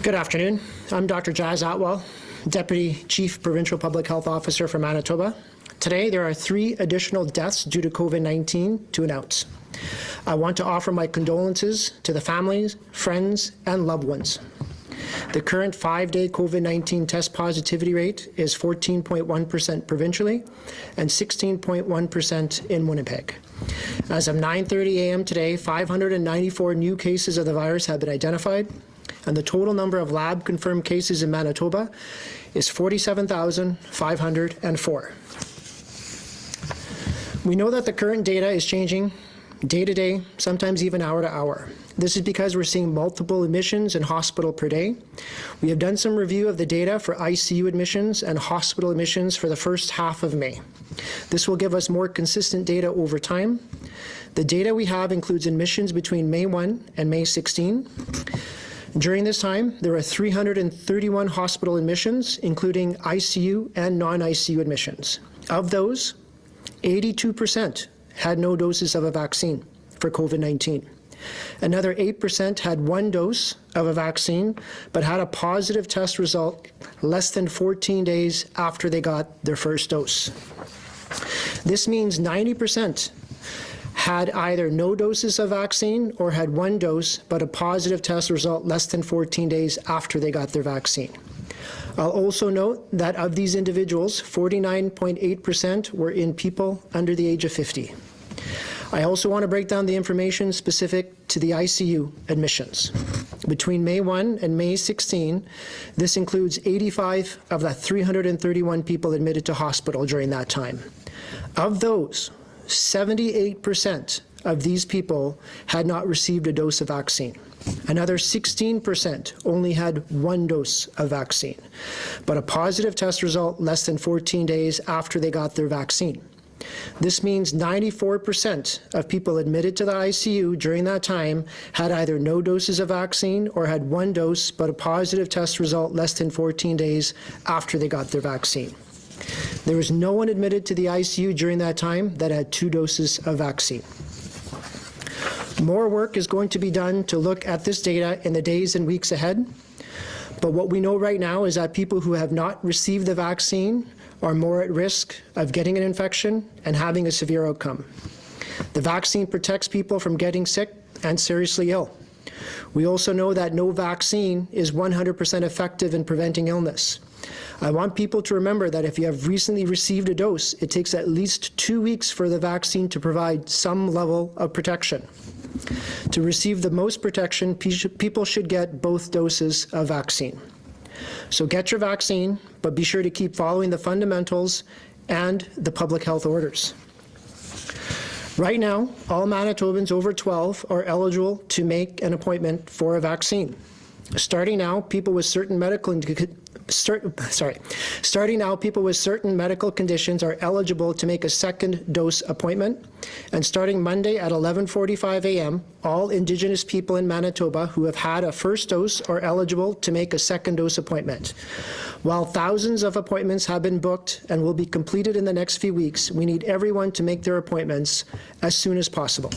Good afternoon. I'm Dr. Jazz Atwal, Deputy Chief Provincial Public Health Officer for Manitoba. Today, there are 3 additional deaths due to COVID-19 to announce. I want to offer my condolences to the families, friends, and loved ones. The current 5-day COVID-19 test positivity rate is 14.1% provincially and 16.1% in Winnipeg. As of 9:30 a.m. today, 594 new cases of the virus have been identified, and the total number of lab-confirmed cases in Manitoba is 47,504. We know that the current data is changing day to day, sometimes even hour to hour. This is because we're seeing multiple admissions in hospital per day. We have done some review of the data for ICU admissions and hospital admissions for the first half of May. This will give us more consistent data over time. The data we have includes admissions between May 1 and May 16. During this time, there were 331 hospital admissions, including ICU and non-ICU admissions. Of those, 82% had no doses of a vaccine for COVID-19. Another 8% had 1 dose of a vaccine, but had a positive test result less than 14 days after they got their first dose. This means 90% had either no doses of vaccine or had 1 dose, but a positive test result less than 14 days after they got their vaccine. I'll also note that of these individuals, 49.8% were in people under the age of 50. I also want to break down the information specific to the ICU admissions. Between May 1 and May 16, this includes 85 of the 331 people admitted to hospital during that time. Of those, 78% of these people had not received a dose of vaccine. Another 16% only had 1 dose of vaccine, but a positive test result less than 14 days after they got their vaccine. This means 94% of people admitted to the ICU during that time had either no doses of vaccine or had 1 dose, but a positive test result less than 14 days after they got their vaccine. There was no one admitted to the ICU during that time that had 2 doses of vaccine. More work is going to be done to look at this data in the days and weeks ahead, but what we know right now is that people who have not received the vaccine are more at risk of getting an infection and having a severe outcome. The vaccine protects people from getting sick and seriously ill. We also know that no vaccine is 100% effective in preventing illness. I want people to remember that if you have recently received a dose, it takes at least 2 weeks for the vaccine to provide some level of protection. To receive the most protection, people should get both doses of vaccine. So get your vaccine, but be sure to keep following the fundamentals and the public health orders. Right now, all Manitobans over 12 are eligible to make an appointment for a vaccine. Starting now, people with certain medical conditions are eligible to make a second dose appointment. And starting Monday at 11:45 a.m., all Indigenous people in Manitoba who have had a first dose are eligible to make a second dose appointment. While thousands of appointments have been booked and will be completed in the next few weeks, we need everyone to make their appointments as soon as possible.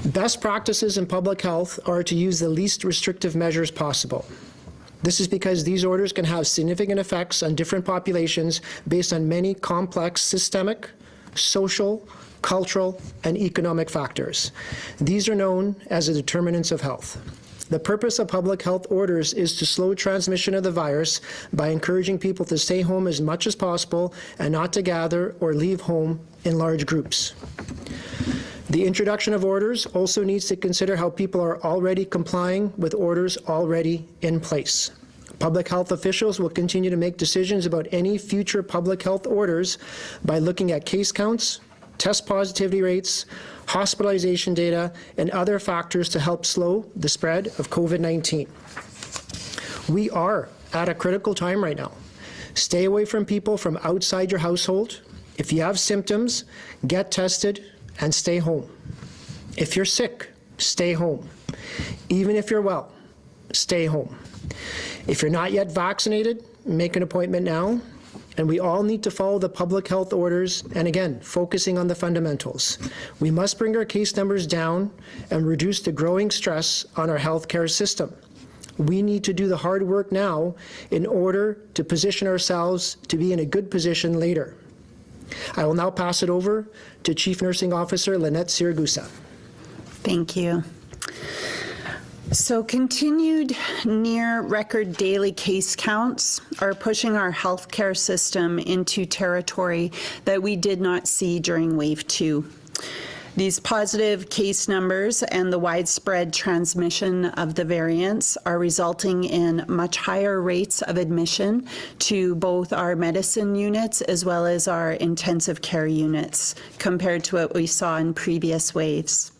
Best practices in public health are to use the least restrictive measures possible. This is because these orders can have significant effects on different populations based on many complex systemic, social, cultural, and economic factors. These are known as the determinants of health. The purpose of public health orders is to slow transmission of the virus by encouraging people to stay home as much as possible and not to gather or leave home in large groups. The introduction of orders also needs to consider how people are already complying with orders already in place. Public health officials will continue to make decisions about any future public health orders by looking at case counts, test positivity rates, hospitalization data, and other factors to help slow the spread of COVID-19. We are at a critical time right now. Stay away from people from outside your household. If you have symptoms, get tested and stay home. If you're sick, stay home. Even if you're well, stay home. If you're not yet vaccinated, make an appointment now. and we all need to follow the public health orders, and again, focusing on the fundamentals. We must bring our case numbers down and reduce the growing stress on our healthcare system. We need to do the hard work now in order to position ourselves to be in a good position later. I will now pass it over to Chief Nursing Officer Lynette Siragusa. Thank you. So continued near record daily case counts are pushing our healthcare system into territory that we did not see during wave 2. These positive case numbers and the widespread transmission of the variants are resulting in much higher rates of admission to both our medicine units as well as our intensive care units compared to what we saw in previous waves.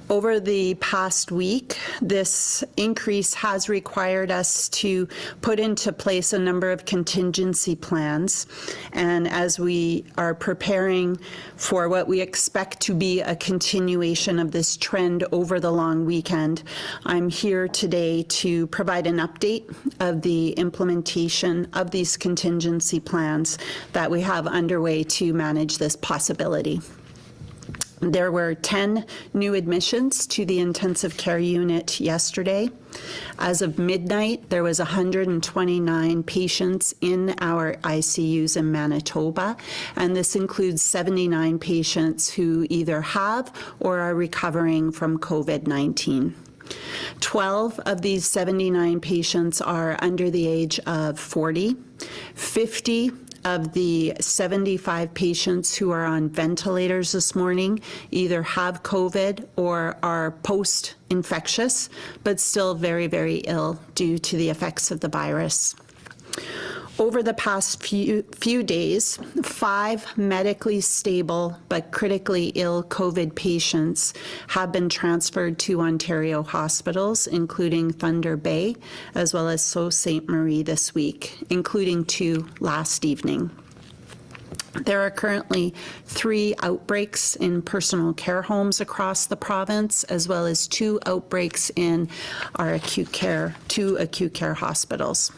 Over the past week, this increase has required us to put into place a number of contingency plans. And as we are preparing for what we expect to be a continuation of this trend over the long weekend, I'm here today to provide an update of the implementation of these contingency plans that we have underway to manage this possibility. There were 10 new admissions to the intensive care unit yesterday. As of midnight, there was 129 patients in our ICUs in Manitoba, and this includes 79 patients who either have or are recovering from COVID-19. 12 of these 79 patients are under the age of 40. 50 of the 75 patients who are on ventilators this morning either have COVID or are post-infectious, but still very, very ill due to the effects of the virus. Over the past few days, 5 medically stable but critically ill COVID patients have been transferred to Ontario hospitals, including Thunder Bay, as well as Sault Ste. Marie this week, including 2 last evening. There are currently 3 outbreaks in personal care homes across the province, as well as 2 outbreaks in our 2 acute care hospitals.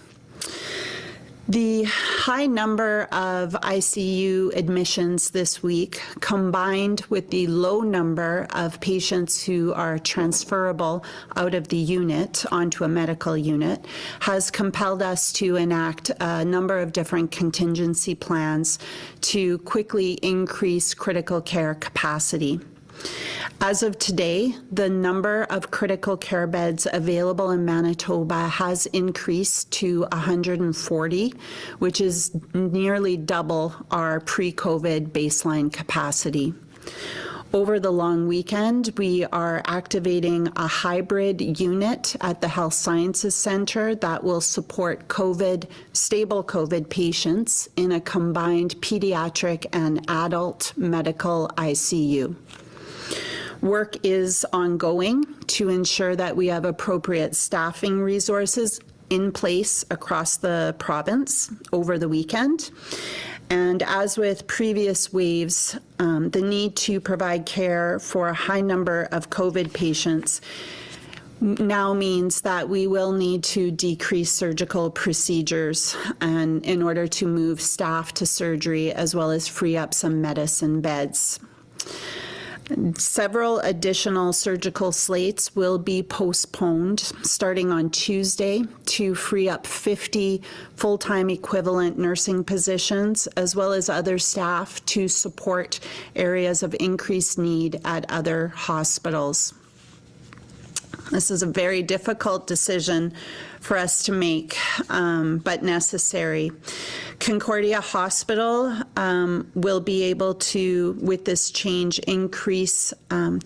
The high number of ICU admissions this week, combined with the low number of patients who are transferable out of the unit onto a medical unit, has compelled us to enact a number of different contingency plans to quickly increase critical care capacity. As of today, the number of critical care beds available in Manitoba has increased to 140, which is nearly double our pre-COVID baseline capacity. Over the long weekend, we are activating a hybrid unit at the Health Sciences Centre that will support stable COVID patients in a combined pediatric and adult medical ICU. Work is ongoing to ensure that we have appropriate staffing resources in place across the province over the weekend. And as with previous waves, the need to provide care for a high number of COVID patients now means that we will need to decrease surgical procedures and in order to move staff to surgery, as well as free up some medicine beds. Several additional surgical slates will be postponed starting on Tuesday to free up 50 full-time equivalent nursing positions, as well as other staff to support areas of increased need at other hospitals. This is a very difficult decision for us to make, but necessary. Concordia Hospital will be able to, with this change, increase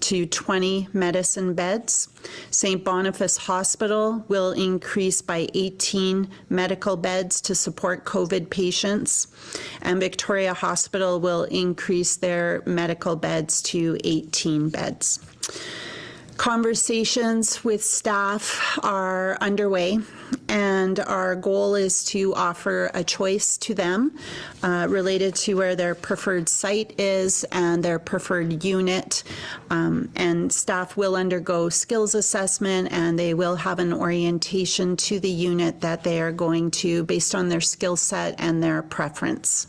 to 20 medicine beds. St. Boniface Hospital will increase by 18 medical beds to support COVID patients, and Victoria Hospital will increase their medical beds to 18 beds. Conversations with staff are underway, and our goal is to offer a choice to them related to where their preferred site is and their preferred unit. And staff will undergo skills assessment, and they will have an orientation to the unit that they are going to based on their skill set and their preference.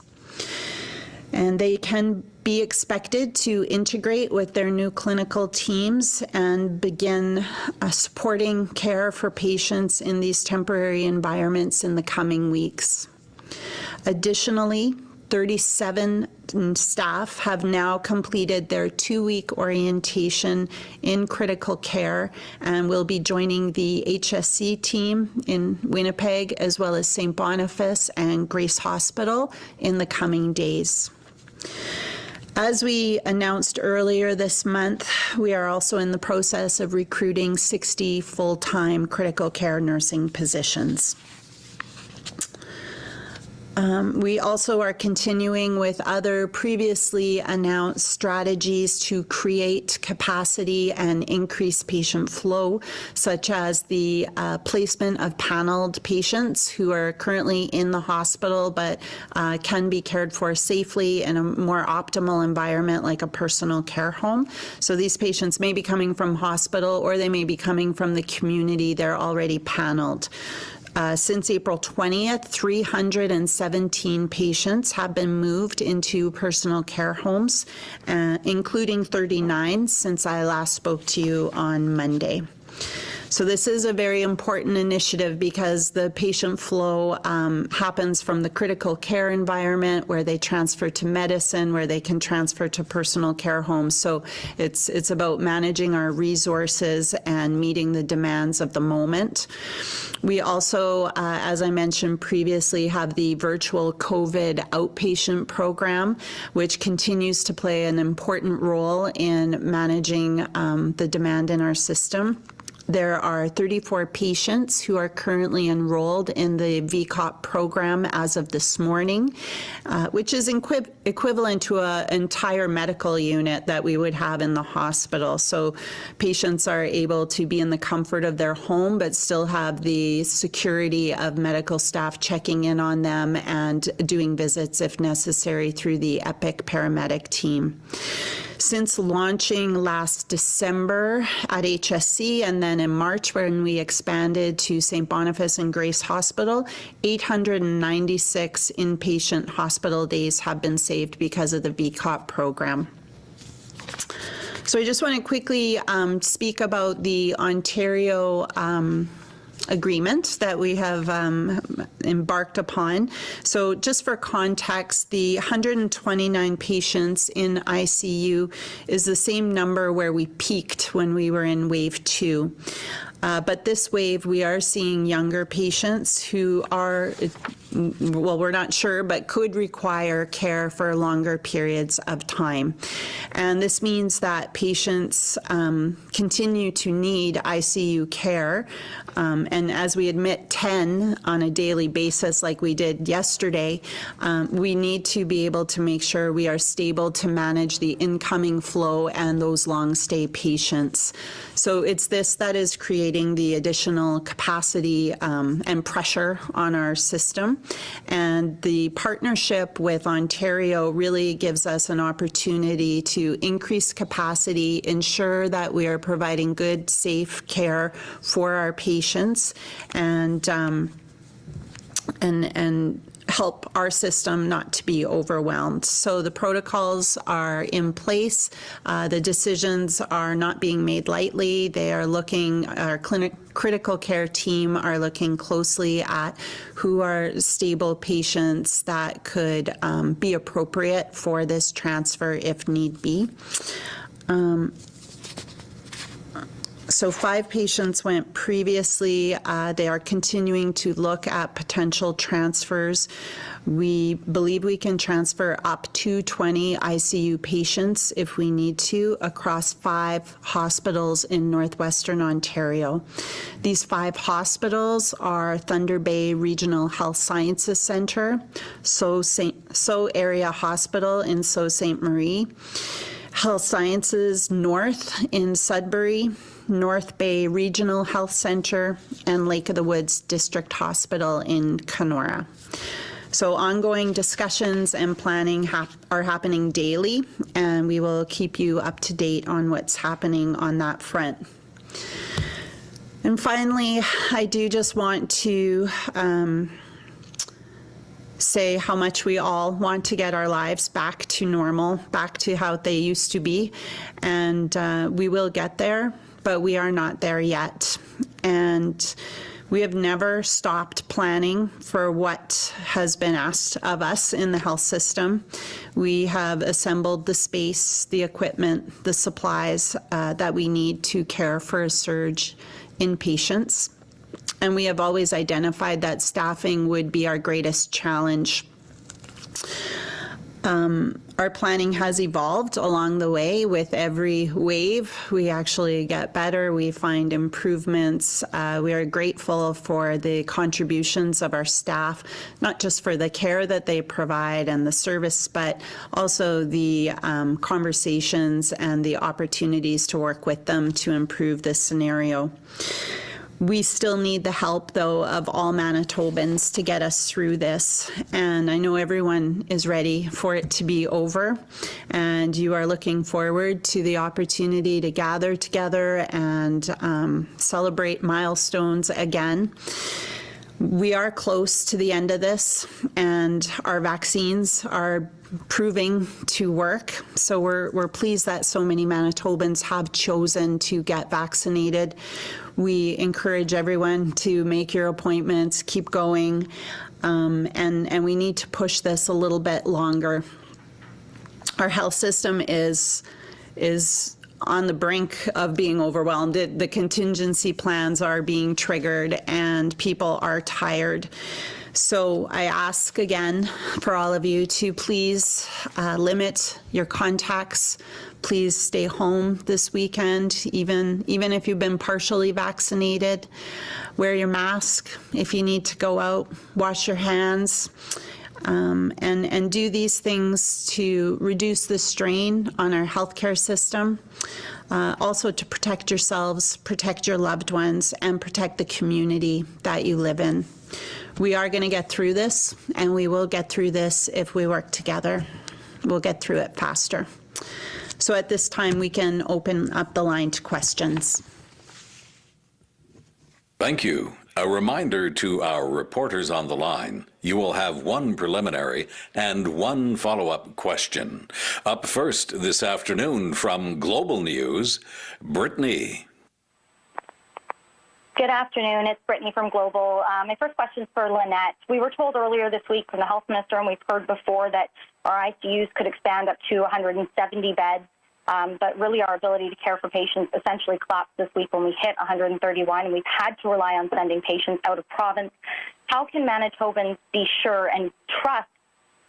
And they can be expected to integrate with their new clinical teams and begin supporting care for patients in these temporary environments in the coming weeks. Additionally, 37 staff have now completed their 2-week orientation in critical care and will be joining the HSC team in Winnipeg, as well as St. Boniface and Grace Hospital in the coming days. As we announced earlier this month, we are also in the process of recruiting 60 full-time critical care nursing positions. We also are continuing with other previously announced strategies to create capacity and increase patient flow, such as the placement of paneled patients who are currently in the hospital but can be cared for safely in a more optimal environment like a personal care home. So these patients may be coming from hospital or they may be coming from the community. They're already paneled. Since April 20th, 317 patients have been moved into personal care homes, including 39 since I last spoke to you on Monday. So this is a very important initiative because the patient flow happens from the critical care environment where they transfer to medicine, where they can transfer to personal care homes. So it's about managing our resources and meeting the demands of the moment. We also, as I mentioned previously, have the virtual COVID outpatient program, which continues to play an important role in managing the demand in our system. There are 34 patients who are currently enrolled in the VCOP program as of this morning, which is equivalent to an entire medical unit that we would have in the hospital. So patients are able to be in the comfort of their home, but still have the security of medical staff checking in on them and doing visits if necessary through the EPIC paramedic team. Since launching last December at HSC and then in March when we expanded to St. Boniface and Grace Hospital, 896 inpatient hospital days have been saved because of the VCOP program. So I just want to quickly speak about the Ontario agreement that we have embarked upon. So just for context, the 129 patients in ICU is the same number where we peaked when we were in wave 2. But this wave, we are seeing younger patients who are, well, we're not sure, but could require care for longer periods of time. And this means that patients continue to need ICU care. And as we admit 10 on a daily basis like we did yesterday, we need to be able to make sure we are stable to manage the incoming flow and those long stay patients. So it's this that is creating the additional capacity and pressure on our system. And the partnership with Ontario really gives us an opportunity to increase capacity, ensure that we are providing good, safe care for our patients, and help our system not to be overwhelmed. So the protocols are in place. The decisions are not being made lightly. They are looking, our critical care team are looking closely at who are stable patients that could be appropriate for this transfer if need be. So 5 patients went previously. They are continuing to look at potential transfers. We believe we can transfer up to 20 ICU patients if we need to across 5 hospitals in northwestern Ontario. These 5 hospitals are Thunder Bay Regional Health Sciences Centre, Sault Area Hospital in Sault Ste. Marie, Health Sciences North in Sudbury, North Bay Regional Health Center, and Lake of the Woods District Hospital in Kenora. So ongoing discussions and planning are happening daily, and we will keep you up to date on what's happening on that front. And finally, I do just want to say how much we all want to get our lives back to normal, back to how they used to be. And we will get there, but we are not there yet. And we have never stopped planning for what has been asked of us in the health system. We have assembled the space, the equipment, the supplies that we need to care for a surge in patients. And we have always identified that staffing would be our greatest challenge. Our planning has evolved along the way with every wave. We actually get better. We find improvements. We are grateful for the contributions of our staff, not just for the care that they provide and the service, but also the conversations and the opportunities to work with them to improve this scenario. We still need the help, though, of all Manitobans to get us through this. And I know everyone is ready for it to be over. And you are looking forward to the opportunity to gather together and celebrate milestones again. We are close to the end of this, and our vaccines are proving to work. So we're pleased that so many Manitobans have chosen to get vaccinated. We encourage everyone to make your appointments, keep going, and we need to push this a little bit longer. Our health system is on the brink of being overwhelmed. The contingency plans are being triggered and people are tired. So I ask again for all of you to please limit your contacts. Please stay home this weekend, even if you've been partially vaccinated. Wear your mask if you need to go out. Wash your hands. And do these things to reduce the strain on our healthcare system, also to protect yourselves, protect your loved ones, and protect the community that you live in. We are going to get through this, and we will get through this if we work together. We'll get through it faster. So at this time, we can open up the line to questions. Thank you. A reminder to our reporters on the line, you will have one preliminary and one follow-up question. Up first this afternoon from Global News, Brittany. Good afternoon. It's Brittany from Global. My first question is for Lynette. We were told earlier this week from the health minister, and we've heard before, that our ICUs could expand up to 170 beds. But really our ability to care for patients essentially collapsed this week when we hit 131, and we've had to rely on sending patients out of province. How can Manitobans be sure and trust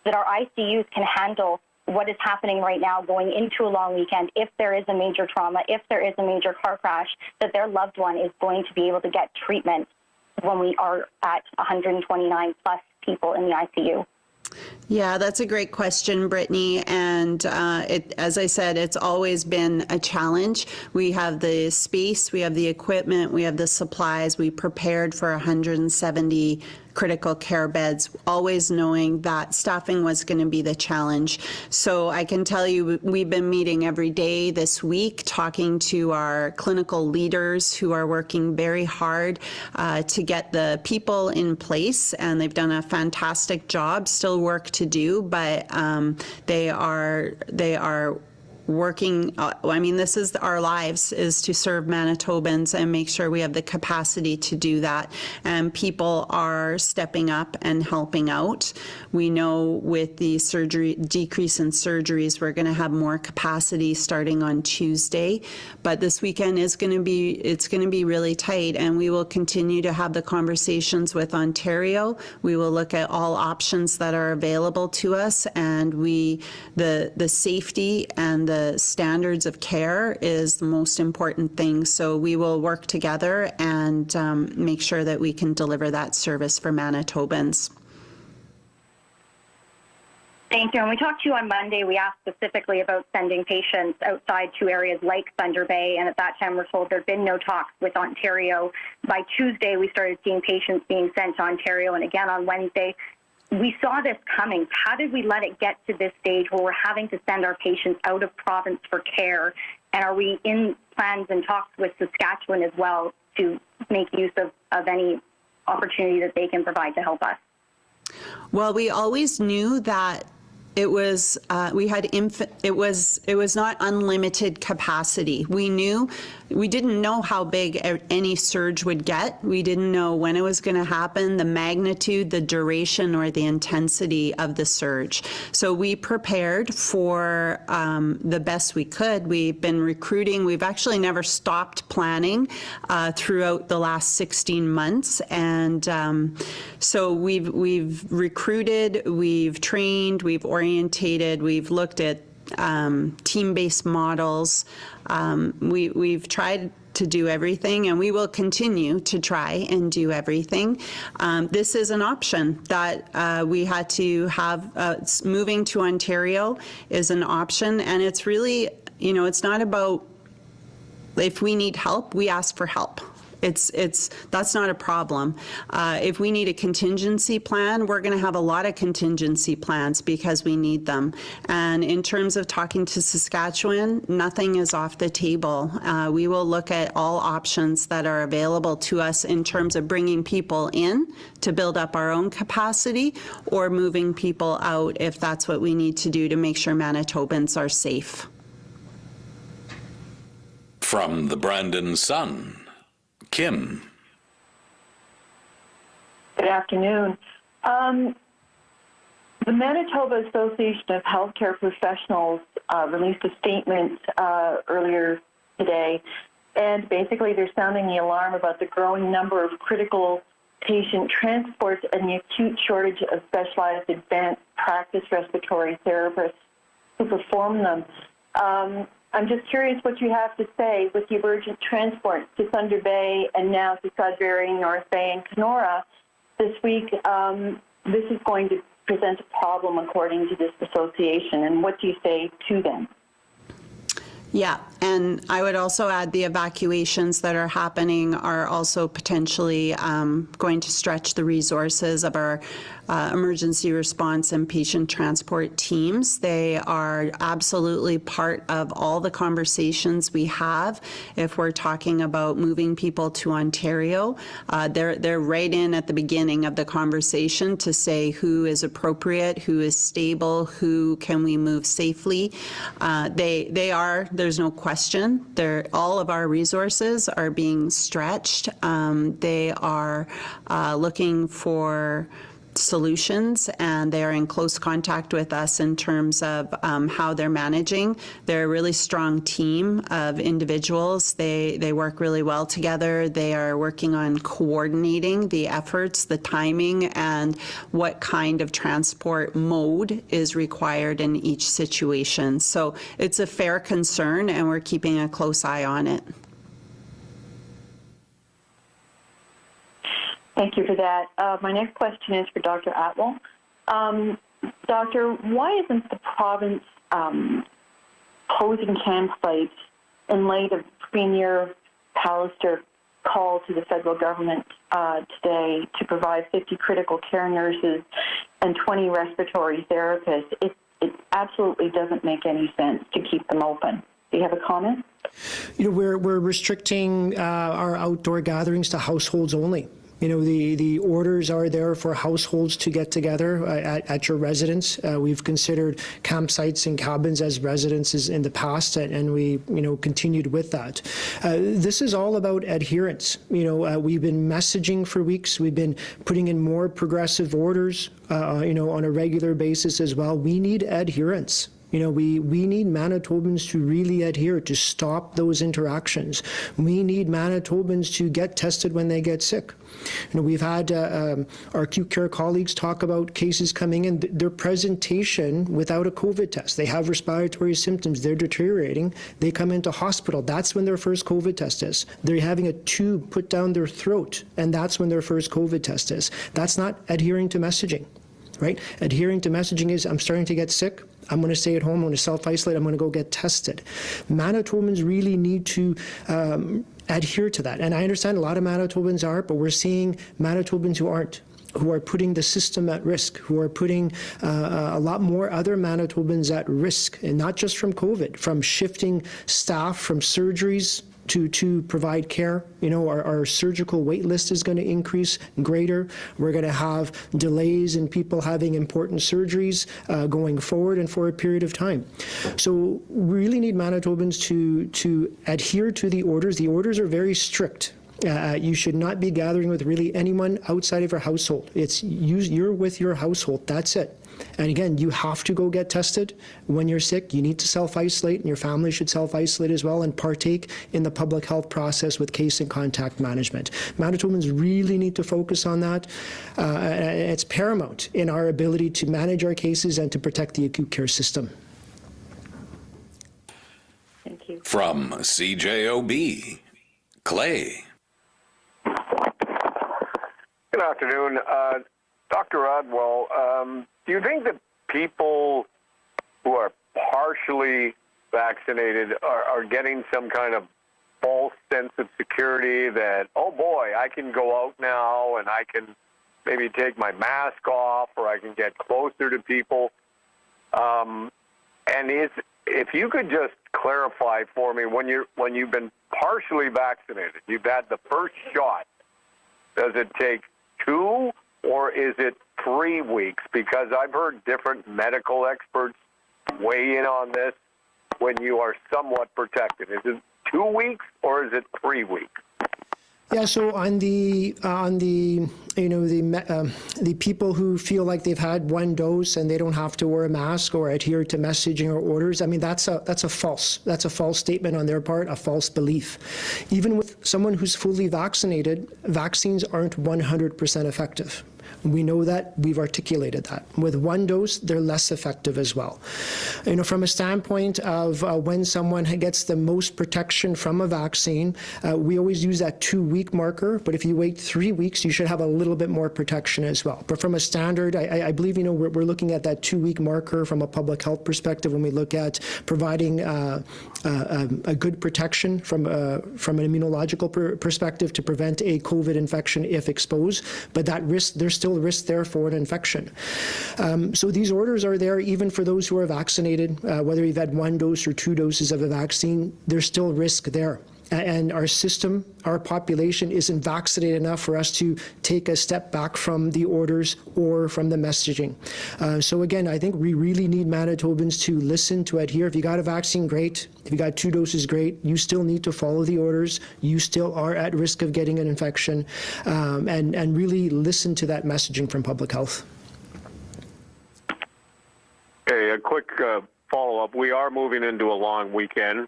that our ICUs can handle what is happening right now going into a long weekend, if there is a major trauma, if there is a major car crash, that their loved one is going to be able to get treatment when we are at 129 plus people in the ICU? Yeah, that's a great question, Brittany. And as I said, it's always been a challenge. We have the space, we have the equipment, we have the supplies. We prepared for 170 critical care beds, always knowing that staffing was going to be the challenge. So I can tell you, we've been meeting every day this week, talking to our clinical leaders who are working very hard to get the people in place, and they've done a fantastic job. Still work to do, but they are working. I mean, this is our lives, is to serve Manitobans and make sure we have the capacity to do that. And people are stepping up and helping out. We know with the decrease in surgeries, we're going to have more capacity starting on Tuesday. But this weekend is going to be really tight, and we will continue to have the conversations with Ontario. We will look at all options that are available to us, and the safety and the standards of care is the most important thing. So we will work together and make sure that we can deliver that service for Manitobans. Thank you. When we talked to you on Monday, we asked specifically about sending patients outside to areas like Thunder Bay, and at that time we're told there had been no talks with Ontario. By Tuesday, we started seeing patients being sent to Ontario, and again on Wednesday. We saw this coming. How did we let it get to this stage where we're having to send our patients out of province for care? And are we in plans and talks with Saskatchewan as well to make use of any opportunity that they can provide to help us? Well, we always knew that it was it was not unlimited capacity. We didn't know how big any surge would get. We didn't know when it was going to happen, the magnitude, the duration, or the intensity of the surge. So we prepared for the best we could. We've been recruiting. We've actually never stopped planning throughout the last 16 months, and so we've recruited, we've trained, we've orientated, we've looked at team-based models. We've tried to do everything, and we will continue to try and do everything. This is an option that we had to have. Moving to Ontario is an option, and it's really, it's not about if we need help, we ask for help. That's not a problem. If we need a contingency plan, we're going to have a lot of contingency plans because we need them. And in terms of talking to Saskatchewan, nothing is off the table. We will look at all options that are available to us in terms of bringing people in to build up our own capacity or moving people out if that's what we need to do to make sure Manitobans are safe. From the Brandon Sun, Kim. Good afternoon. The Manitoba Association of Healthcare Professionals released a statement earlier today, and basically they're sounding the alarm about the growing number of critical patient transports and the acute shortage of specialized advanced practice respiratory therapists who perform them. I'm just curious what you have to say with the emergent transport to Thunder Bay and now to Sudbury, North Bay, and Kenora this week. This is going to present a problem according to this association, and what do you say to them? Yeah, and I would also add the evacuations that are happening are also potentially going to stretch the resources of our emergency response and patient transport teams. They are absolutely part of all the conversations we have. If we're talking about moving people to Ontario, they're right in at the beginning of the conversation to say who is appropriate, who is stable, who can we move safely. They are, there's no question, all of our resources are being stretched. They are looking for solutions, and they are in close contact with us in terms of how they're managing. They're a really strong team of individuals. They work really well together. They are working on coordinating the efforts, the timing, and what kind of transport mode is required in each situation. So it's a fair concern, and we're keeping a close eye on it. Thank you for that. My next question is for Dr. Atwal. Doctor, why isn't the province closing campsites in light of Premier Pallister call to the federal government today to provide 50 critical care nurses and 20 respiratory therapists? It absolutely doesn't make any sense to keep them open. Do you have a comment? We're restricting our outdoor gatherings to households only. The orders are there for households to get together at your residence. We've considered campsites and cabins as residences in the past, and we, continued with that. This is all about adherence. We've been messaging for weeks. We've been putting in more progressive orders, on a regular basis as well. We need adherence. We need Manitobans to really adhere, to stop those interactions. We need Manitobans to get tested when they get sick. We've had our acute care colleagues talk about cases coming in, their presentation without a COVID test. They have respiratory symptoms, they're deteriorating, they come into hospital. That's when their first COVID test is. They're having a tube put down their throat, and that's when their first COVID test is. That's not adhering to messaging. right? Adhering to messaging is, I'm starting to get sick, I'm going to stay at home, I'm going to self-isolate, I'm going to go get tested. Manitobans really need to adhere to that. And I understand a lot of Manitobans are, but we're seeing Manitobans who aren't, who are putting the system at risk, who are putting a lot more other Manitobans at risk, and not just from COVID, from shifting staff from surgeries to provide care. You know, our surgical wait list is going to increase greater. We're going to have delays in people having important surgeries going forward and for a period of time. So we really need Manitobans to adhere to the orders. The orders are very strict. You should not be gathering with really anyone outside of your household. You're with your household, that's it. And again, you have to go get tested when you're sick. You need to self-isolate, and your family should self-isolate as well and partake in the public health process with case and contact management. Manitobans really need to focus on that. It's paramount in our ability to manage our cases and to protect the acute care system. Thank you. From CJOB, Clay. Good afternoon. Dr. Atwal, do you think that people who are partially vaccinated are getting some kind of false sense of security that, oh boy, I can go out now and I can maybe take my mask off or I can get closer to people? And if you could just clarify for me, when you've been partially vaccinated, you've had the first shot, does it take 2 or is it 3 weeks? Because I've heard different medical experts weigh in on this when you are somewhat protected. Is it 2 weeks or is it 3 weeks? Yeah, so on the people who feel like they've had one dose and they don't have to wear a mask or adhere to messaging or orders, I mean that's a false statement on their part, a false belief. Even with someone who's fully vaccinated, vaccines aren't 100% effective. We know that, we've articulated that. With one dose, they're less effective as well. You know, from a standpoint of when someone gets the most protection from a vaccine, we always use that 2-week marker, but if you wait 3 weeks, you should have a little bit more protection as well. But from a standard, I believe, you know, we're looking at that 2-week marker from a public health perspective when we look at providing a good protection from an immunological perspective to prevent a COVID infection if exposed, but that risk, there's still risk there for an infection. So these orders are there even for those who are vaccinated, whether you've had 1 dose or 2 doses of a vaccine, there's still risk there. And our system, our population isn't vaccinated enough for us to take a step back from the orders or from the messaging. So again, I think we really need Manitobans to listen, to adhere. If you got a vaccine, great. If you got 2 doses, great. You still need to follow the orders. You still are at risk of getting an infection, and really listen to that messaging from public health. Okay, a quick follow-up. We are moving into a long weekend.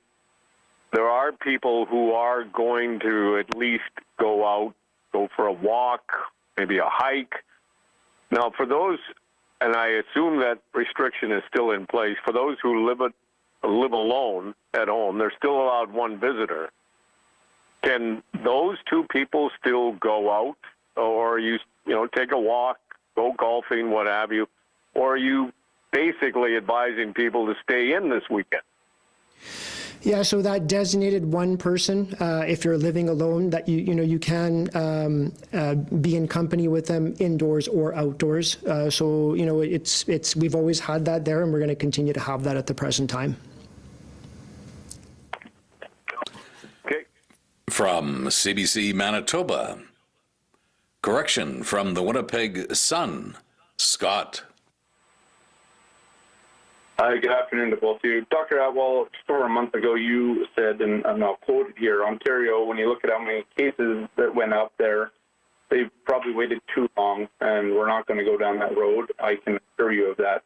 There are people who are going to at least go out, go for a walk, maybe a hike. Now, for those, and I assume that restriction is still in place, for those who live alone at home, they're still allowed 1 visitor. Can those 2 people still go out, or you take a walk, go golfing, what have you, or are you basically advising people to stay in this weekend? Yeah, so that designated 1 person, if you're living alone, that you can be in company with them indoors or outdoors. So we've always had that there, and we're going to continue to have that at the present time. Okay. From CBC Manitoba. Correction from the Winnipeg Sun, Scott. Hi, good afternoon to both of you. Dr. Atwal, just over a month ago, you said, and I'll quote it here, Ontario, when you look at how many cases that went up there, they've probably waited too long, and we're not going to go down that road. I can assure you of that.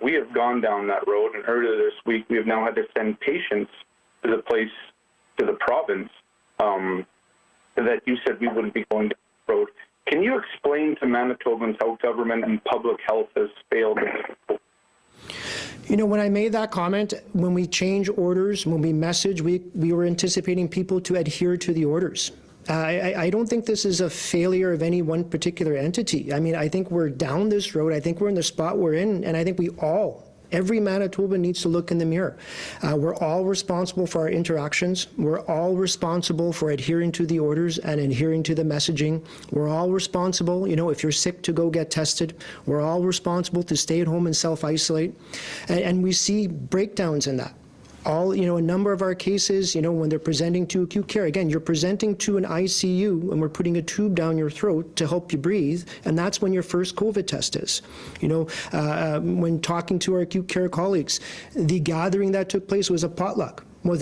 We have gone down that road, and earlier this week, we have now had to send patients to the province that you said we wouldn't be going down that road. Can you explain to Manitobans how government and public health has failed? You know, when I made that comment, when we change orders, when we message, we were anticipating people to adhere to the orders. I don't think this is a failure of any one particular entity. I mean, I think we're down this road. I think we're in the spot we're in, and I think every Manitoban needs to look in the mirror. We're all responsible for our interactions. We're all responsible for adhering to the orders and adhering to the messaging. We're all responsible, if you're sick, to go get tested. We're all responsible to stay at home and self-isolate. And we see breakdowns in that. A number of our cases, when they're presenting to acute care, again, you're presenting to an ICU and we're putting a tube down your throat to help you breathe, and that's when your first COVID test is. When talking to our acute care colleagues, the gathering that took place was a potluck. Was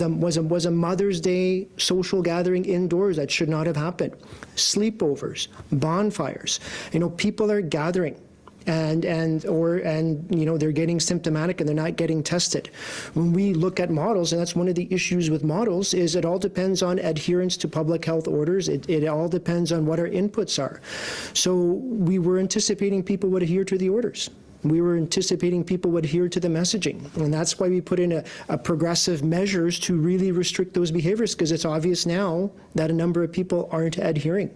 a Mother's Day social gathering indoors that should not have happened. Sleepovers, bonfires, people are gathering. And they're getting symptomatic and they're not getting tested. When we look at models, and that's one of the issues with models, is it all depends on adherence to public health orders. It all depends on what our inputs are. So we were anticipating people would adhere to the orders. We were anticipating people would adhere to the messaging. And that's why we put in a progressive measures to really restrict those behaviors, because it's obvious now that a number of people aren't adhering.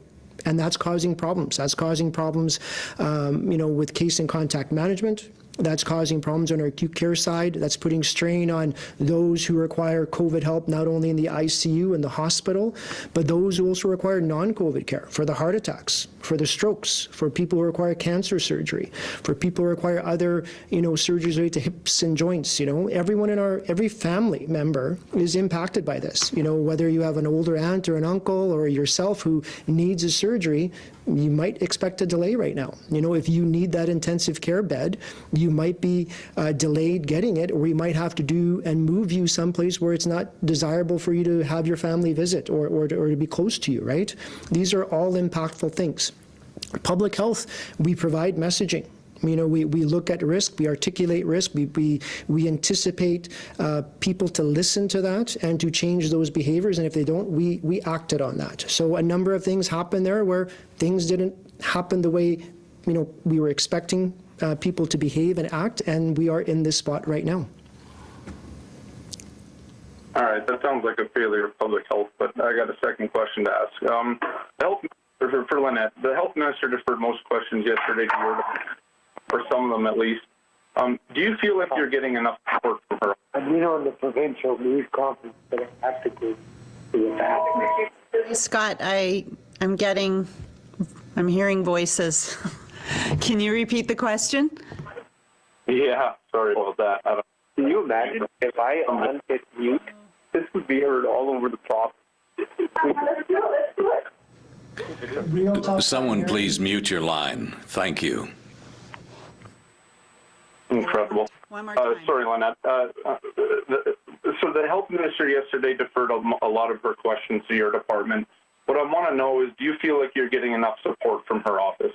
And that's causing problems. That's causing problems, with case and contact management. That's causing problems on our acute care side. That's putting strain on those who require COVID help, not only in the ICU and the hospital, but those who also require non-COVID care, for the heart attacks, for the strokes, for people who require cancer surgery, for people who require other, surgeries related to hips and joints. Every family member is impacted by this. Whether you have an older aunt or an uncle or yourself who needs a surgery, you might expect a delay right now. If you need that intensive care bed, you might be delayed getting it, or you might have to do and move you someplace where it's not desirable for you to have your family visit or to be close to you, right? These are all impactful things. Public health, we provide messaging. We look at risk, we articulate risk, we anticipate people to listen to that and to change those behaviors, and if they don't, we acted on that. So a number of things happened there where things didn't happen the way we were expecting people to behave and act, and we are in this spot right now. All right, that sounds like a failure of public health, but I got a second question to ask. For Lynette, the health minister deferred most questions yesterday to your department, or some of them at least. Do you feel like you're getting enough support from her? I've been on the provincial news conference, but I have to go to that. Scott, I'm hearing voices. Can you repeat the question? Yeah, sorry about that. Can you imagine if I unhit mute? This would be heard all over the province. Someone please mute your line. Thank you. Incredible. One more time. Sorry, Lynette. So the health minister yesterday deferred a lot of her questions to your department. What I want to know is, do you feel like you're getting enough support from her office?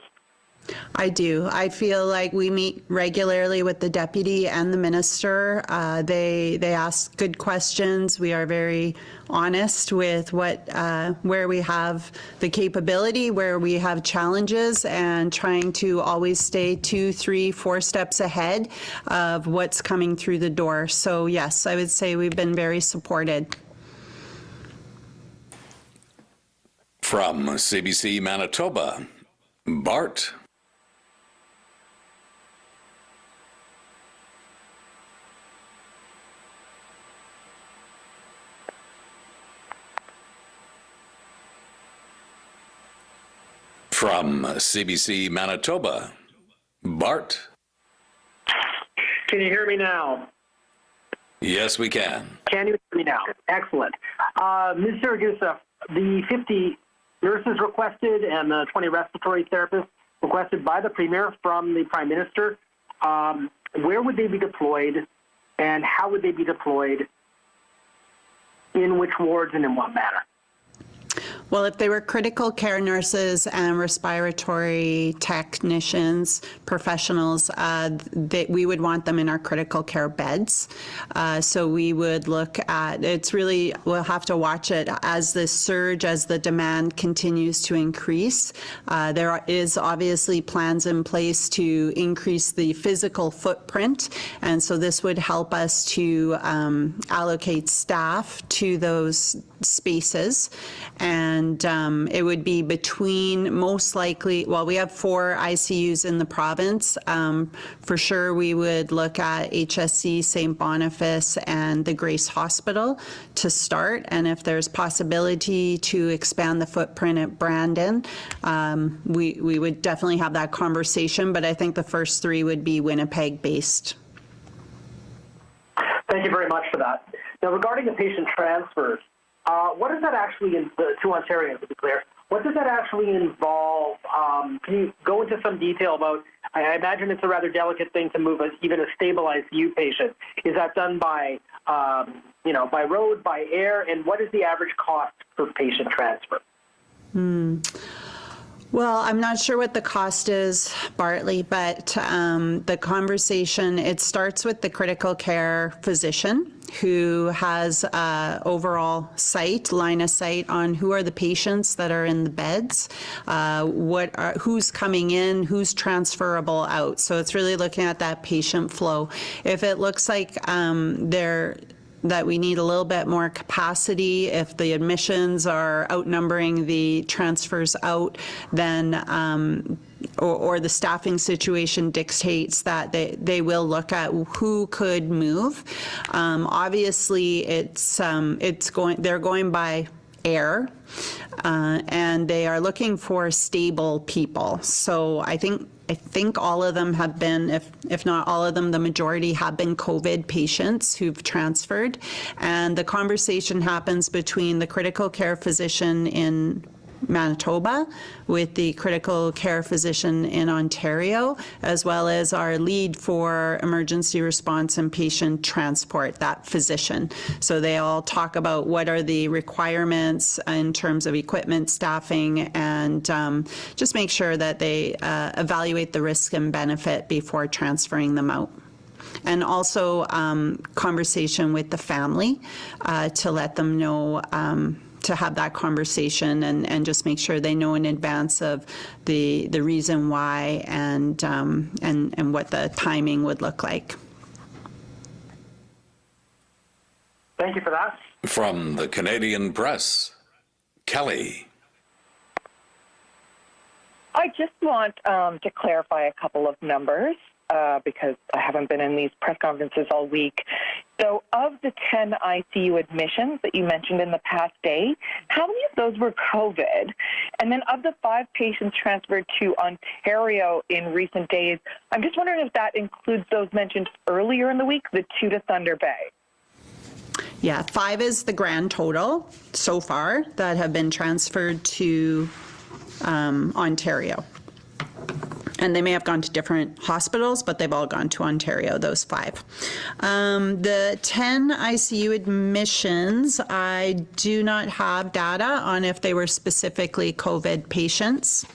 I do. I feel like we meet regularly with the deputy and the minister. They ask good questions. We are very honest with where we have the capability, where we have challenges, and trying to always stay 2, 3, 4 steps ahead of what's coming through the door. So yes, I would say we've been very supported. From CBC Manitoba, Bart. From CBC Manitoba, Bart. Can you hear me now? Yes, we can. Can you hear me now? Excellent. Ms. Siragusa, the 50 nurses requested and the 20 respiratory therapists requested by the Premier from the Prime Minister, where would they be deployed and how would they be deployed, in which wards and in what manner? Well, if they were critical care nurses and respiratory technicians, professionals, we would want them in our critical care beds. So we would look at, we'll have to watch it as the surge, as the demand continues to increase. There is obviously plans in place to increase the physical footprint. And so this would help us to allocate staff to those spaces and and it would be between most likely, well, we have 4 ICUs in the province. For sure, we would look at HSC, St. Boniface, and the Grace Hospital to start, and if there's possibility to expand the footprint at Brandon, we would definitely have that conversation, but I think the first 3 would be Winnipeg-based. Thank you very much for that. Now, regarding the patient transfers, what does that actually, to Ontario, to be clear, what does that actually involve? Can you go into some detail about, I imagine it's a rather delicate thing to move even a stabilized ICU patient. Is that done by, by road, by air, and what is the average cost per patient transfer? Well, I'm not sure what the cost is, Bartley, but the conversation, it starts with the critical care physician who has overall line of sight on who are the patients that are in the beds, who's coming in, who's transferable out. So it's really looking at that patient flow. If it looks like that we need a little bit more capacity, if the admissions are outnumbering the transfers out, then or the staffing situation dictates that they will look at who could move. Obviously, they're going by air, and they are looking for stable people. So I think all of them have been, if not all of them, the majority have been COVID patients who've transferred. And the conversation happens between the critical care physician in Manitoba with the critical care physician in Ontario, as well as our lead for emergency response and patient transport, that physician. So they all talk about what are the requirements in terms of equipment, staffing, and just make sure that they evaluate the risk and benefit before transferring them out. And also conversation with the family to let them know, to have that conversation and just make sure they know in advance of the reason why and what the timing would look like. Thank you for that. From the Canadian Press, Kelly. I just want to clarify a couple of numbers because I haven't been in these press conferences all week. So of the 10 ICU admissions that you mentioned in the past day, how many of those were COVID? And then of the 5 patients transferred to Ontario in recent days, I'm just wondering if that includes those mentioned earlier in the week, the 2 to Thunder Bay. Yeah, 5 is the grand total so far that have been transferred to Ontario. And they may have gone to different hospitals, but they've all gone to Ontario, those 5. The 10 ICU admissions, I do not have data on if they were specifically COVID patients.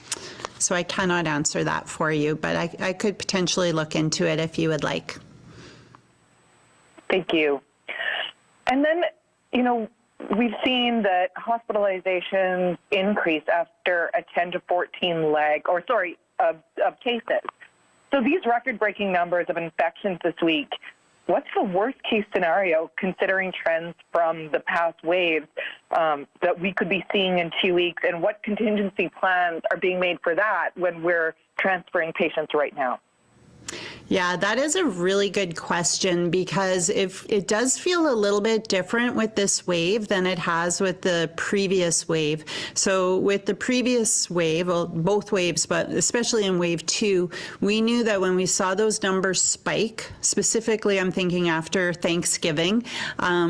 So I cannot answer that for you, but I could potentially look into it if you would like. Thank you. And then, we've seen that hospitalizations increase after a 10 to 14 lag, of cases. So these record-breaking numbers of infections this week, what's the worst-case scenario considering trends from the past waves that we could be seeing in 2 weeks, and what contingency plans are being made for that when we're transferring patients right now? Yeah, that is a really good question because if it does feel a little bit different with this wave than it has with the previous wave. So with the previous wave, well, both waves, but especially in wave 2, we knew that when we saw those numbers spike, specifically I'm thinking after Thanksgiving,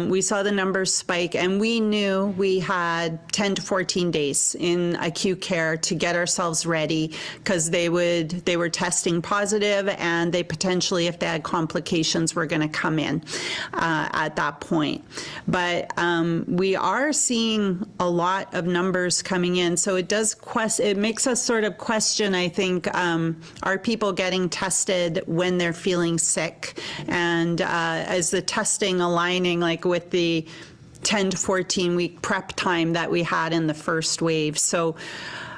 we saw the numbers spike and we knew we had 10 to 14 days in acute care to get ourselves ready because they were testing positive and they potentially, if they had complications, were going to come in at that point. But we are seeing a lot of numbers coming in. So it does it makes us sort of question, I think, are people getting tested when they're feeling sick? And is the testing aligning like with the 10 to 14 week prep time that we had in the first wave? So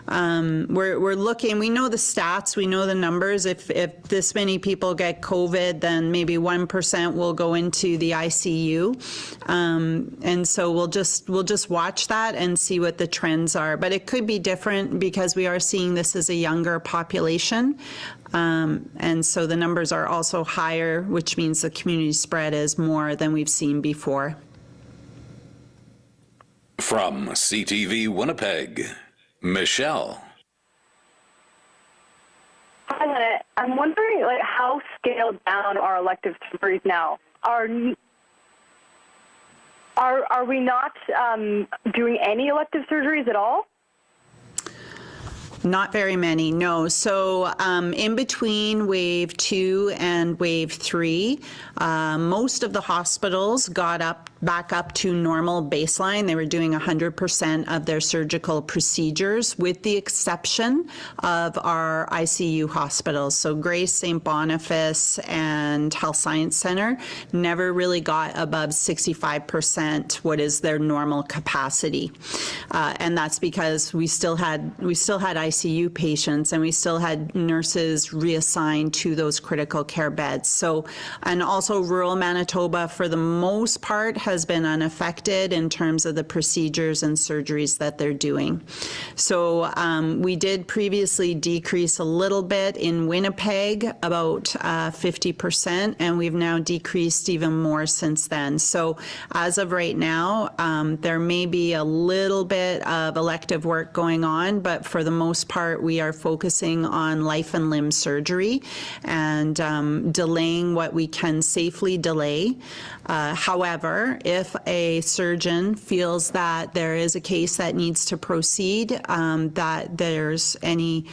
We're looking, we know the stats, we know the numbers. If this many people get COVID, then maybe 1% will go into the ICU. And so we'll just watch that and see what the trends are. But it could be different because we are seeing this as a younger population. And so the numbers are also higher, which means the community spread is more than we've seen before. From CTV Winnipeg, Michelle. Hi, Lynette. I'm wondering, how scaled down are elective surgeries now? Are we not doing any elective surgeries at all? Not very many, no. So in between wave 2 and wave 3, most of the hospitals got back up to normal baseline. They were doing 100% of their surgical procedures, with the exception of our ICU hospitals. So Grace, St. Boniface, and Health Science Center never really got above 65%, what is their normal capacity. And that's because we still had ICU patients, and we still had nurses reassigned to those critical care beds. So, and also rural Manitoba, for the most part, has been unaffected in terms of the procedures and surgeries that they're doing. So we did previously decrease a little bit in Winnipeg, about 50%, and we've now decreased even more since then. So as of right now, there may be a little bit of elective work going on, but for the most part, we are focusing on life and limb surgery and delaying what we can safely delay. However, if a surgeon feels that there is a case that needs to proceed, that there's any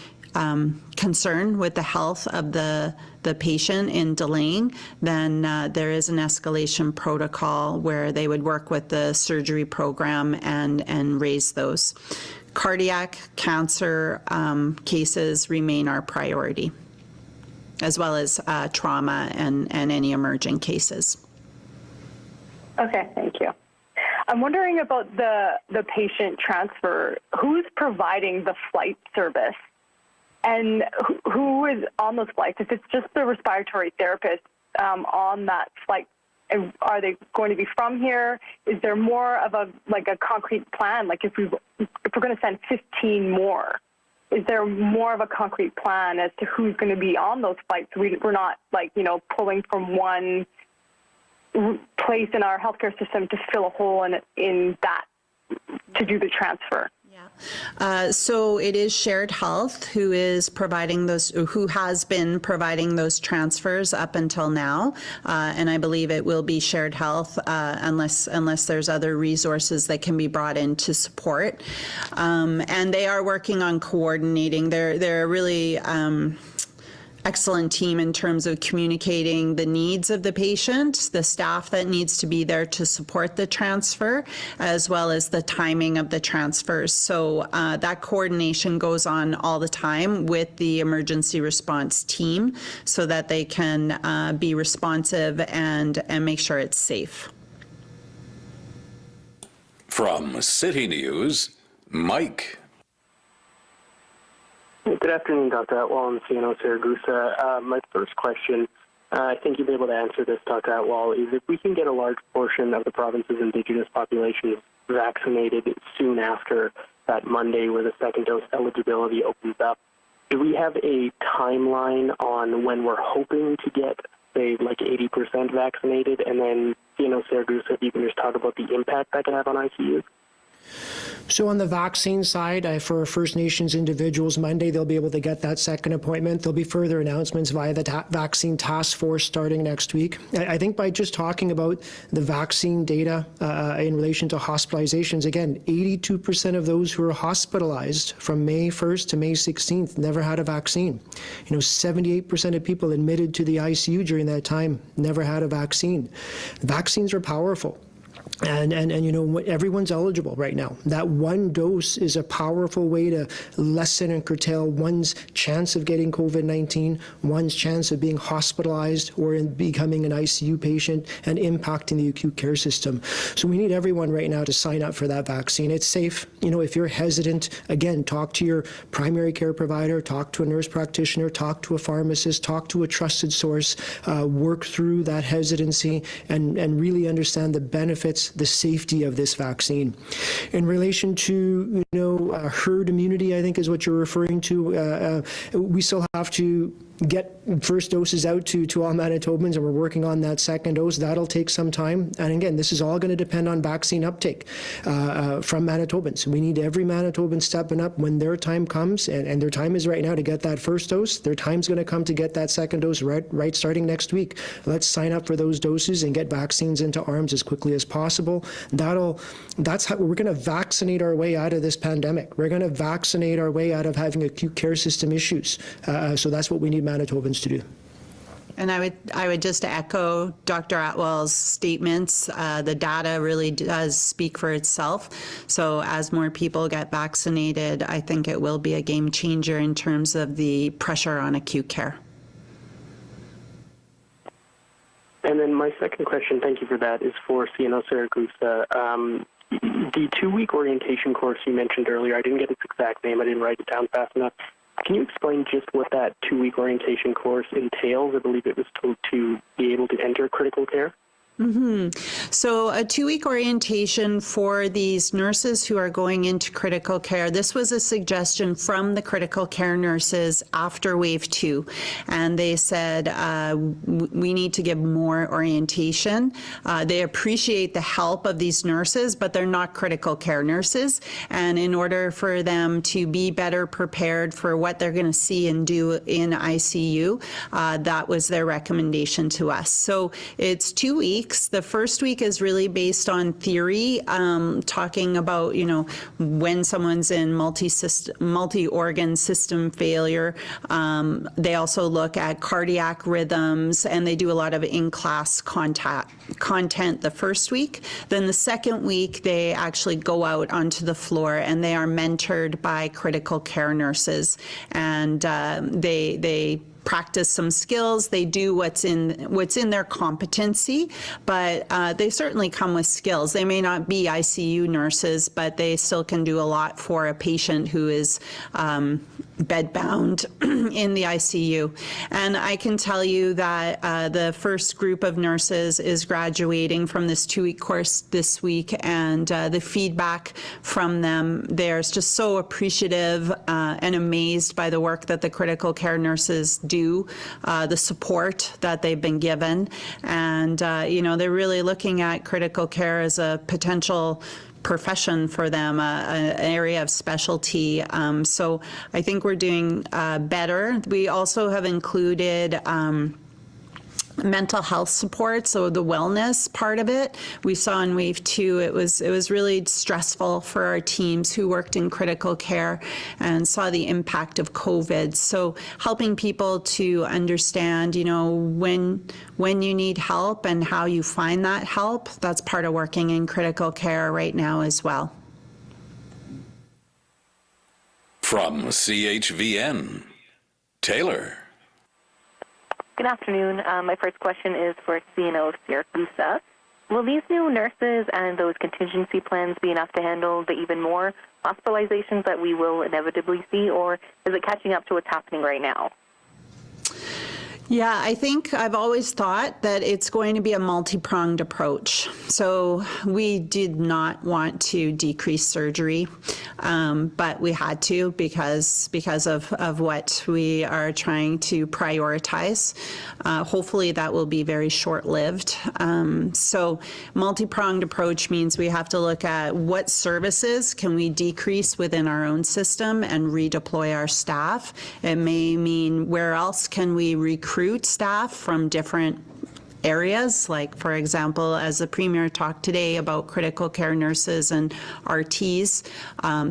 concern with the health of the patient in delaying, then there is an escalation protocol where they would work with the surgery program and raise those. Cardiac cancer cases remain our priority, as well as trauma and any emerging cases. Okay, thank you. I'm wondering about the patient transfer. Who's providing the flight service? And who is on those flights? If it's just the respiratory therapist on that flight, are they going to be from here? Is there more of a concrete plan? Like if we're going to send 15 more, is there more of a concrete plan as to who's going to be on those flights? We're not pulling from one place in our healthcare system to fill a hole in that to do the transfer. So it is Shared Health who is providing those, who has been providing those transfers up until now, and I believe it will be Shared Health unless there's other resources that can be brought in to support. And they are working on coordinating. They're really excellent team in terms of communicating the needs of the patient, the staff that needs to be there to support the transfer, as well as the timing of the transfers. So that coordination goes on all the time with the emergency response team so that they can be responsive and make sure it's safe. From City News, Mike. Good afternoon, Dr. Atwal and CNO Saragusa. My first question, I think you'll be able to answer this, Dr. Atwal, is if we can get a large portion of the province's Indigenous population vaccinated soon after that Monday where the second dose eligibility opens up, do we have a timeline on when we're hoping to get, say, 80% vaccinated? And then, CNO Saragusa, if you can just talk about the impact that can have on ICUs? So on the vaccine side, for First Nations individuals, Monday they'll be able to get that second appointment. There'll be further announcements via the vaccine task force starting next week. I think by just talking about the vaccine data in relation to hospitalizations, again, 82% of those who were hospitalized from May 1st to May 16th never had a vaccine. 78% of people admitted to the ICU during that time never had a vaccine. Vaccines are powerful. And you know, everyone's eligible right now. That one dose is a powerful way to lessen and curtail one's chance of getting COVID-19, one's chance of being hospitalized or in becoming an ICU patient and impacting the acute care system. So we need everyone right now to sign up for that vaccine. It's safe. You know, if you're hesitant, again, talk to your primary care provider, talk to a nurse practitioner, talk to a pharmacist, talk to a trusted source, work through that hesitancy and really understand the benefits, the safety of this vaccine. In relation to, you know, herd immunity, I think is what you're referring to. We still have to get first doses out to all Manitobans, and we're working on that second dose. That'll take some time. And again, this is all going to depend on vaccine uptake from Manitobans. We need every Manitoban stepping up when their time comes, and their time is right now to get that first dose. Their time's going to come to get that second dose right starting next week. Let's sign up for those doses and get vaccines into arms as quickly as possible. That's how we're going to vaccinate our way out of this pandemic. We're going to vaccinate our way out of having acute care system issues. So that's what we need Manitobans to do. And I would just echo Dr. Atwal's statements. The data really does speak for itself. So as more people get vaccinated, I think it will be a game changer in terms of the pressure on acute care. And then my second question, thank you for that, is for CNO Saragusa. The 2-week orientation course you mentioned earlier, I didn't get its exact name. I didn't write it down fast enough. Can you explain just what that 2-week orientation course entails? I believe it was to be able to enter critical care. So a 2-week orientation for these nurses who are going into critical care. This was a suggestion from the critical care nurses after wave 2. And they said, we need to give more orientation. They appreciate the help of these nurses, but they're not critical care nurses. And in order for them to be better prepared for what they're going to see and do in ICU, that was their recommendation to us. So it's 2 weeks. The first week is really based on theory, talking about, you know, when someone's in multi-organ system failure. They also look at cardiac rhythms, and they do a lot of in-class content the first week. Then the second week, they actually go out onto the floor, and they are mentored by critical care nurses, and they practice some skills. They do what's in their competency, but they certainly come with skills. They may not be ICU nurses, but they still can do a lot for a patient who is bedbound in the ICU. And I can tell you that the first group of nurses is graduating from this 2-week course this week, and the feedback from them, they're just so appreciative and amazed by the work that the critical care nurses do, the support that they've been given. And, you know, they're really looking at critical care as a potential profession for them, an area of specialty. So I think we're doing better. We also have included mental health support, so the wellness part of it. We saw in wave 2, it was really stressful for our teams who worked in critical care and saw the impact of COVID. So helping people to understand, you know, when you need help and how you find that help, that's part of working in critical care right now as well. From CHVN, Taylor. Good afternoon. My first question is for CNO Saragusa. Will these new nurses and those contingency plans be enough to handle the even more hospitalizations that we will inevitably see, or is it catching up to what's happening right now? Yeah, I think I've always thought that it's going to be a multi-pronged approach. So we did not want to decrease surgery, but we had to because of what we are trying to prioritize. Hopefully that will be very short-lived. So multi-pronged approach means we have to look at what services can we decrease within our own system and redeploy our staff. It may mean where else can we recruit staff from different areas, like, for example, as the Premier talked today about critical care nurses and RTs,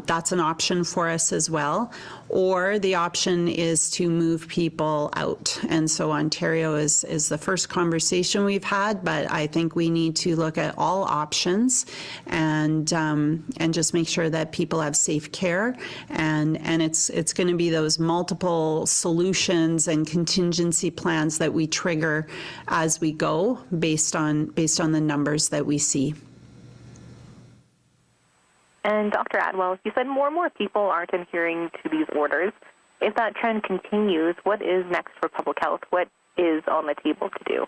that's an option for us as well. or the option is to move people out. And so Ontario is the first conversation we've had, but I think we need to look at all options and just make sure that people have safe care. And it's going to be those multiple solutions and contingency plans that we trigger as we go based on the numbers that we see. And Dr. Atwal, you said more and more people aren't adhering to these orders. If that trend continues, what is next for public health? What is on the table to do?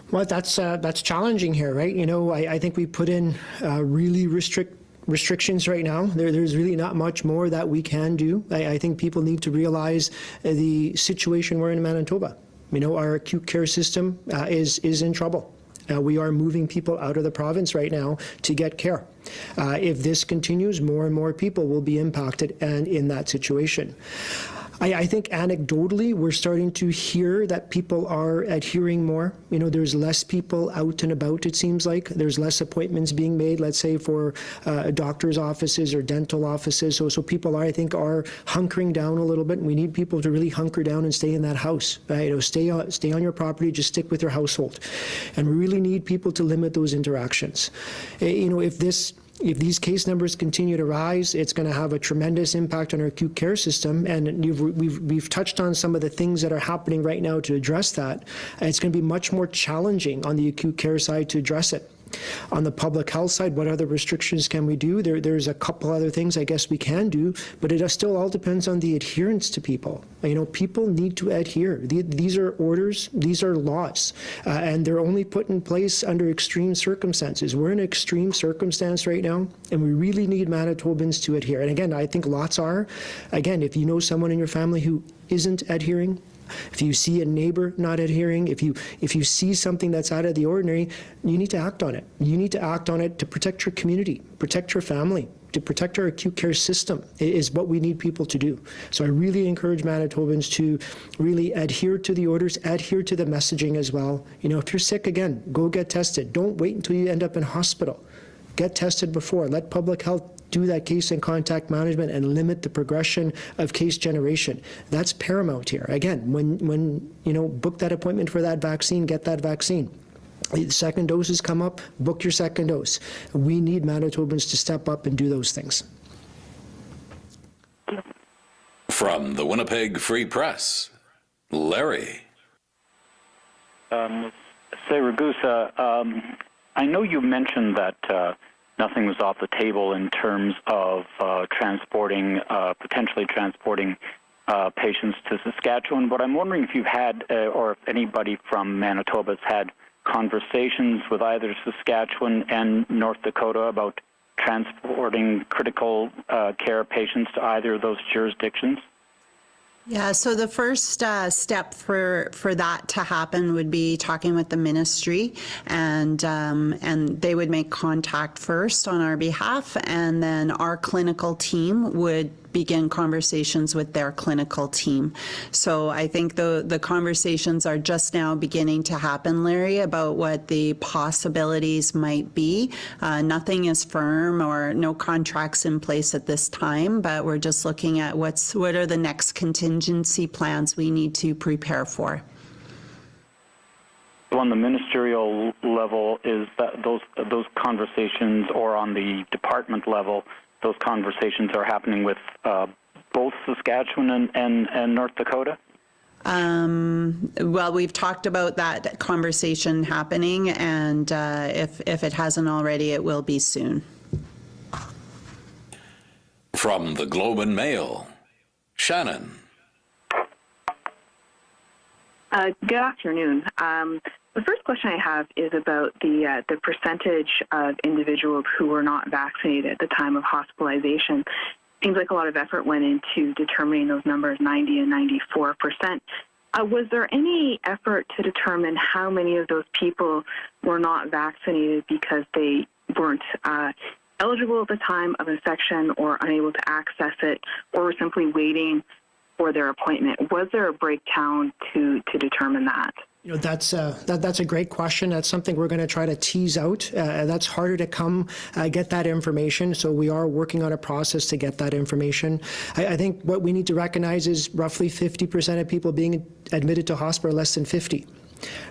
Well, that's challenging here, right? You know, I think we put in really restrictions right now. There's really not much more that we can do. I think people need to realize the situation we're in Manitoba. You know, our acute care system is in trouble. We are moving people out of the province right now to get care. If this continues, more and more people will be impacted and in that situation. I think anecdotally, we're starting to hear that people are adhering more. You know, there's less people out and about, it seems like. There's less appointments being made, let's say, for doctor's offices or dental offices. So people, I think, are hunkering down a little bit. And we need people to really hunker down and stay in that house. Right? You know, stay on your property, just stick with your household. And we really need people to limit those interactions. You know, if these case numbers continue to rise, it's going to have a tremendous impact on our acute care system. And we've touched on some of the things that are happening right now to address that. It's going to be much more challenging on the acute care side to address it. On the public health side, what other restrictions can we do? There's a couple other things I guess we can do, but it still all depends on the adherence to people. You know, people need to adhere. These are orders, these are laws, and they're only put in place under extreme circumstances. We're in an extreme circumstance right now, and we really need Manitobans to adhere. And again, I think lots are. Again, if you know someone in your family who isn't adhering, if you see a neighbor not adhering, if you see something that's out of the ordinary, you need to act on it. You need to act on it to protect your community, protect your family, to protect our acute care system is what we need people to do. So I really encourage Manitobans to really adhere to the orders, adhere to the messaging as well. You know, if you're sick, again, go get tested. Don't wait until you end up in hospital. Get tested before. Let public health do that case and contact management and limit the progression of case generation. That's paramount here. Again, when you know, book that appointment for that vaccine, get that vaccine. Second doses come up, book your second dose. We need Manitobans to step up and do those things. From the Winnipeg Free Press, Larry. Ragusa, I know you mentioned that nothing was off the table in terms of potentially transporting patients to Saskatchewan, but I'm wondering if you've had, or if anybody from Manitoba has had conversations with either Saskatchewan and North Dakota about transporting critical care patients to either of those jurisdictions? Yeah, so the first step for that to happen would be talking with the ministry, and they would make contact first on our behalf, and then our clinical team would begin conversations with their clinical team. So I think the conversations are just now beginning to happen, Larry, about what the possibilities might be. Nothing is firm or no contracts in place at this time, but we're just looking at what are the next contingency plans we need to prepare for. So on the ministerial level, is that those conversations, or on the department level, those conversations are happening with both Saskatchewan and North Dakota? Well, we've talked about that conversation happening, and if it hasn't already, it will be soon. From the Globe and Mail, Shannon. Good afternoon. The first question I have is about the percentage of individuals who were not vaccinated at the time of hospitalization. Seems like a lot of effort went into determining those numbers, 90 and 94%. Was there any effort to determine how many of those people were not vaccinated because they weren't eligible at the time of infection or unable to access it, or were simply waiting for their appointment? Was there a breakdown to determine that? You know, that's a great question. That's something we're going to try to tease out. That's harder to get that information. So we are working on a process to get that information. I think what we need to recognize is roughly 50% of people being admitted to hospital are less than 50.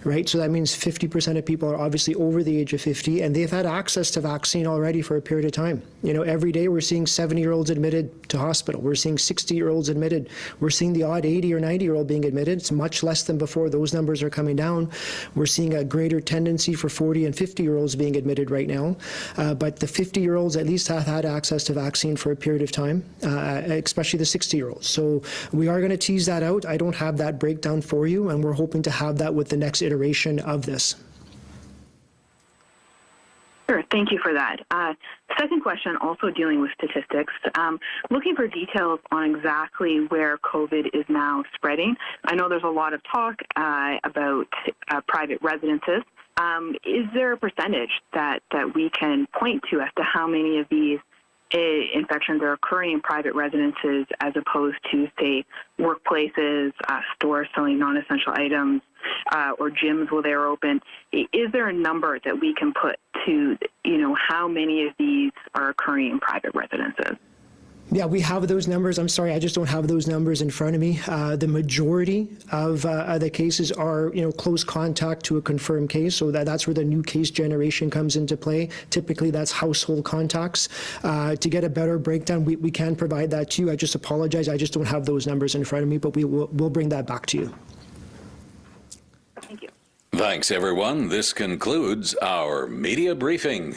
Right? So that means 50% of people are obviously over the age of 50, and they've had access to vaccine already for a period of time. You know, every day we're seeing 70-year-olds admitted to hospital. We're seeing 60-year-olds admitted. We're seeing the odd 80 or 90-year-old being admitted. It's much less than before. Those numbers are coming down. We're seeing a greater tendency for 40 and 50-year-olds being admitted right now. But the 50-year-olds at least have had access to vaccine for a period of time, especially the 60-year-olds. So we are going to tease that out. I don't have that breakdown for you, and we're hoping to have that with the next iteration of this. Sure, thank you for that. Second question, also dealing with statistics, looking for details on exactly where COVID is now spreading. I know there's a lot of talk about private residences. Is there a percentage that we can point to as to how many of these infections are occurring in private residences as opposed to, say, workplaces, stores selling non-essential items, or gyms where they're open? Is there a number that we can put to, you know, how many of these are occurring in private residences? Yeah, we have those numbers. I'm sorry, I just don't have those numbers in front of me. The majority of the cases are, you know, close contact to a confirmed case, so that's where the new case generation comes into play. Typically, that's household contacts. To get a better breakdown, we can provide that to you. I just apologize. I just don't have those numbers in front of me, but we'll bring that back to you. Thank you. Thanks, everyone. This concludes our media briefing.